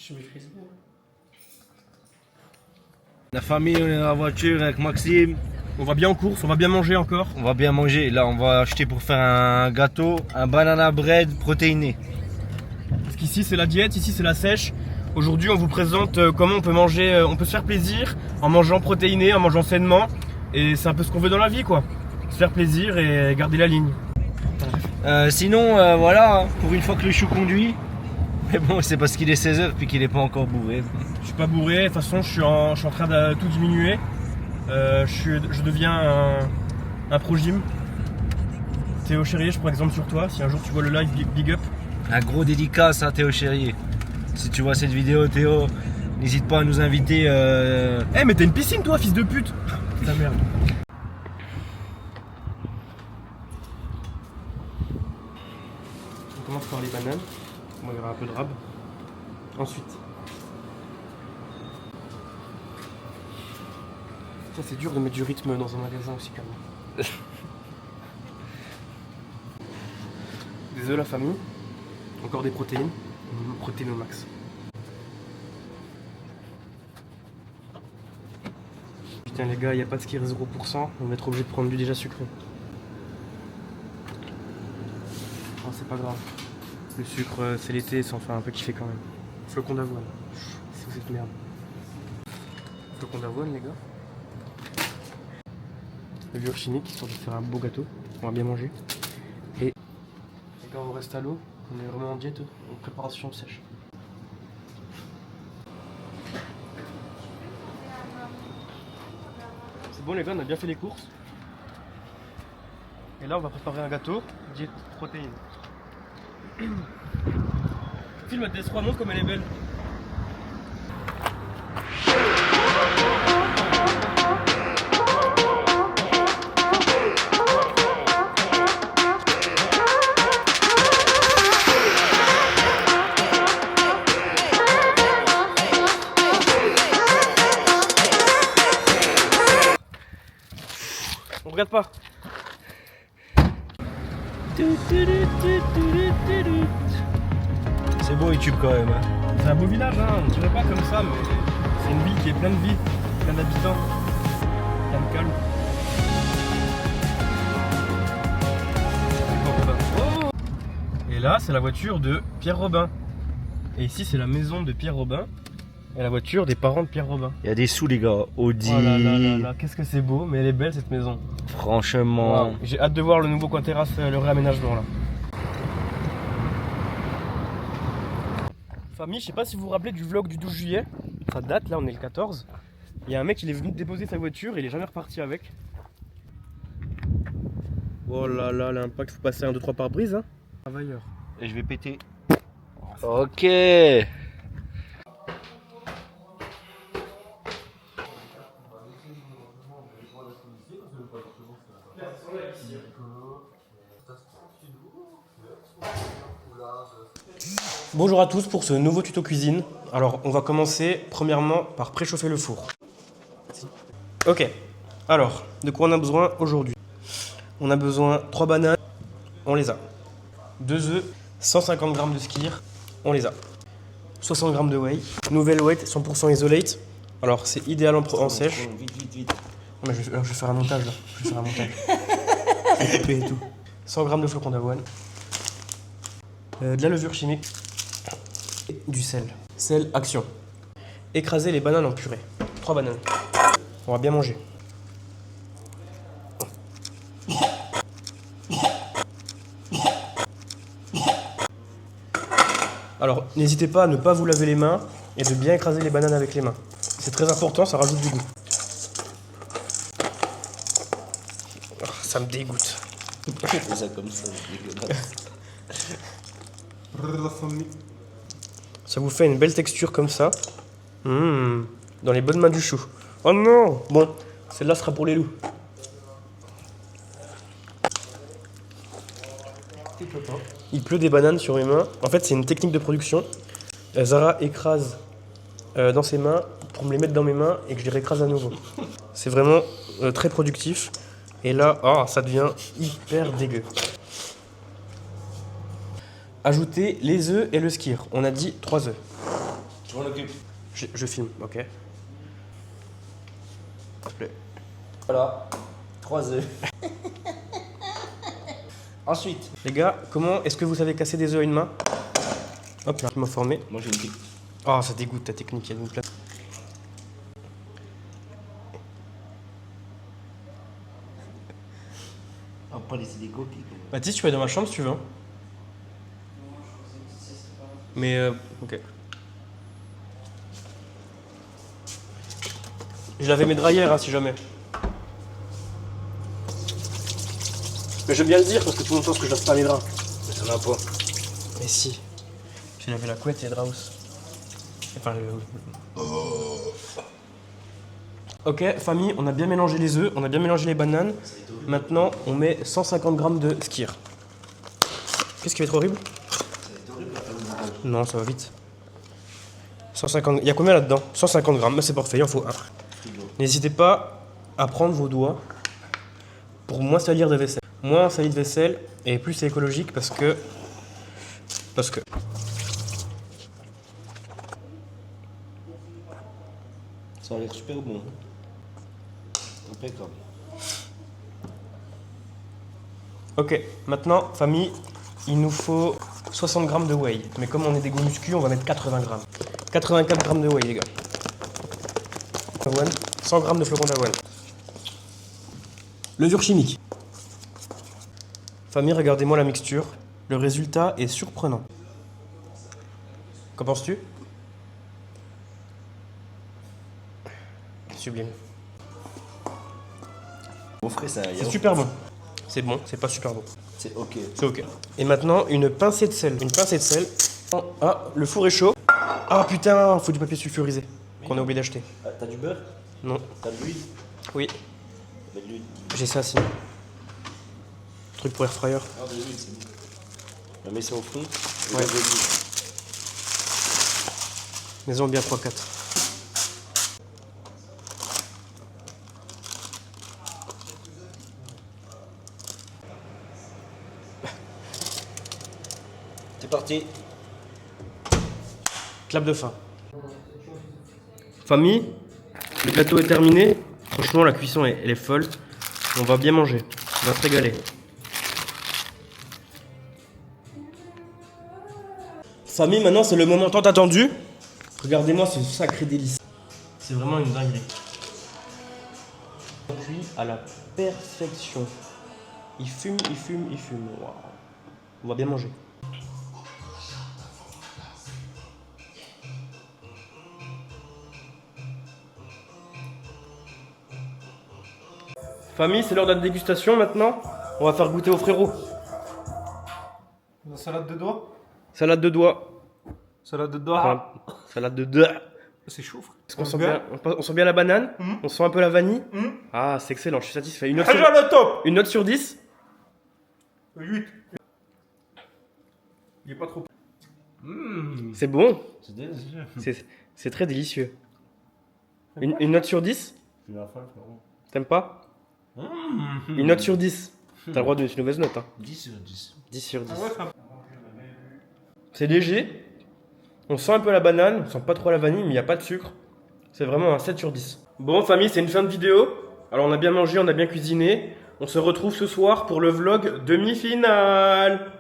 Je maîtrise bien. La famille, on est dans la voiture avec Maxime. On va bien en course, on va bien manger encore. On va bien manger. Là, on va acheter pour faire un gâteau, un banana bread protéiné. Parce qu'ici c'est la diète, ici c'est la sèche. Aujourd'hui on vous présente comment on peut manger, on peut se faire plaisir en mangeant protéiné, en mangeant sainement. Et c'est un peu ce qu'on veut dans la vie quoi. Se faire plaisir et garder la ligne. Sinon, voilà, hein, pour une fois que le chou conduit. Mais bon, c'est parce qu'il est 16h puis qu'il n'est pas encore bourré. Je suis pas bourré, de toute façon je suis en train de tout diminuer. Je deviens un pro-gym. Théo Chéri, je prends exemple sur toi. Si un jour tu vois le live, big up. Un gros dédicace à Théo Chéri. Si tu vois cette vidéo, Théo, n'hésite pas à nous inviter. Eh mais t'as une piscine toi, fils de pute. Ta merde. On commence par les bananes. On va y avoir un peu de rab. Ensuite. Ça c'est dur de mettre du rythme dans un magasin aussi quand même. Des œufs la famille. Encore des protéines. Protéines au max. Putain les gars, il n'y a pas de skier 0%, on va être obligé de prendre du déjà sucré. Oh, c'est pas grave. Le sucre, c'est l'été, ça en fait un peu kiffer quand même. Flocon d'avoine. Si vous êtes merde. Flocon d'avoine les gars. Levure chimique, histoire de faire un beau gâteau. On va bien manger. Et les gars, on reste à l'eau. On est vraiment en diète, en préparation sèche. C'est bon les gars, on a bien fait les courses. Et là on va préparer un gâteau, diète protéines. Film à DS3, montre comme elle est belle. On regarde pas. C'est beau YouTube quand même. Hein. C'est un beau village, hein. On dirait pas comme ça, mais c'est une ville qui est pleine de vie, plein d'habitants. Calme. Oh. Et là, c'est la voiture de Pierre Robin. Et ici, c'est la maison de Pierre Robin. Et la voiture des parents de Pierre Robin. Il y a des sous les gars. Audi. Oh là là là là, qu'est-ce que c'est beau, mais elle est belle cette maison. Franchement. Wow. J'ai hâte de voir le nouveau coin terrasse, le réaménagement là. Famille, je sais pas si vous vous rappelez du vlog du 12 juillet. Ça date, là on est le 14. Il y a un mec, il est venu déposer sa voiture et il est jamais reparti avec. Oh là là, l'impact, faut passer un 2-3 pare-brise. Hein. Travailleur. Et je vais péter. Ok. Bonjour à tous pour ce nouveau tuto cuisine. Alors on va commencer premièrement par préchauffer le four. Ok, alors de quoi on a besoin aujourd'hui? On a besoin 3 bananes, on les a. 2 œufs, 150 g de skyr, on les a. 60 g de whey, nouvelle whey 100% isolate. Alors c'est idéal en sèche. Vite. Mais je vais faire un montage là. Je vais faire un montage. Je vais couper et tout. 100 g de flocons d'avoine. De la levure chimique. Et du sel. Sel, action. Écraser les bananes en purée. 3 bananes. On va bien manger. Alors, n'hésitez pas à ne pas vous laver les mains et de bien écraser les bananes avec les mains. C'est très important, ça rajoute du goût. Oh, ça me dégoûte. C'est ça comme ça, dégueulasse. Ça vous fait une belle texture comme ça. Dans les bonnes mains du chou. Oh non! Bon, celle-là sera pour les loups. Il pleut des bananes sur mes mains. En fait, c'est une technique de production. Zara écrase dans ses mains pour me les mettre dans mes mains et que je les réécrase à nouveau. C'est vraiment très productif. Et là, oh, ça devient hyper dégueu. Ajoutez les œufs et le skyr. On a dit 3 œufs. m'en occupe. Je filme, ok. S'il te plaît. Voilà, 3 œufs. Ensuite, Les gars, comment est-ce que vous savez casser des œufs à une main? Hop là, je m'a formé. moi j'ai une petite. Oh, ça dégoûte ta technique, elle nous plaît. On va pas laisser des copies. Baptiste, tu peux aller dans ma chambre si tu veux. Hein. Mais ok. Je lavais mes drahières hein, si jamais. Mais j'aime bien le dire parce que tout le monde pense que je lave pas mes draps. Mais ça n'a pas. Mais si. J'ai lavé la couette et les draps aussi. Enfin, Ok, famille, on a bien mélangé les œufs, on a bien mélangé les bananes. Maintenant, on met 150 grammes de skyr. Qu'est-ce qui va être horrible? Non, ça va vite. 150. Il y a combien là-dedans? 150 grammes, mais c'est parfait, il en faut un. N'hésitez pas à prendre vos doigts pour moins salir de vaisselle. Moins salir de vaisselle et plus c'est écologique parce que. Ça a l'air super bon. Impeccable. Ok, maintenant, famille, il nous faut 60 grammes de whey. Mais comme on est des go muscu, on va mettre 80 grammes. 84 grammes de whey, les gars. 100 grammes de flocons d'avoine. Levure chimique. Famille, regardez-moi la mixture. Le résultat est surprenant. Qu'en penses-tu? Sublime. Bon frais, ça. C'est super bon. C'est bon, c'est pas super bon. C'est ok. C'est ok. Et maintenant, une pincée de sel. Une pincée de sel. Ah, le four est chaud. Ah putain, faut du papier sulfurisé qu'on a oublié d'acheter. Ah, t'as du beurre? Non. T'as de l'huile? Oui, Mets de l'huile. j'ai ça sinon. Truc pour air fryer. Ah, de l'huile, c'est bon. On met ça au fond. Et Ouais. de l'huile. Maison bien 3-4. C'est parti. Clap de fin. Famille, le gâteau est terminé. Franchement, la cuisson elle est folle. On va bien manger. On va se régaler. Famille, maintenant c'est le moment tant attendu. Regardez-moi ce sacré délice. C'est vraiment une dinguerie. On cuit à la perfection. Il fume, il fume, il fume. Waouh. On va bien manger. Famille, c'est l'heure de la dégustation maintenant. On va faire goûter aux frérots. La salade de doigts. Salade de doigts. Salade de doigts. Enfin, salade de doigts. C'est chaud, frère. Est-ce qu'on sent bien, on sent bien la banane? On sent un peu la vanille? Ah, c'est excellent, je suis satisfait. Une note, sur, le top. une note sur 10? 8. Il est pas trop. C'est bon. C'est délicieux. C'est très délicieux. Une note sur 10? Je suis la fin, frérot. T'aimes pas? Une note sur 10. T'as le droit de mettre une mauvaise note. Hein. 10 sur 10. 10 sur 10. Ah ouais, ça... C'est léger. On sent un peu la banane, on sent pas trop la vanille, mais il n'y a pas de sucre. C'est vraiment un 7 sur 10. Bon famille, c'est une fin de vidéo. Alors on a bien mangé, on a bien cuisiné. On se retrouve ce soir pour le vlog demi-finale.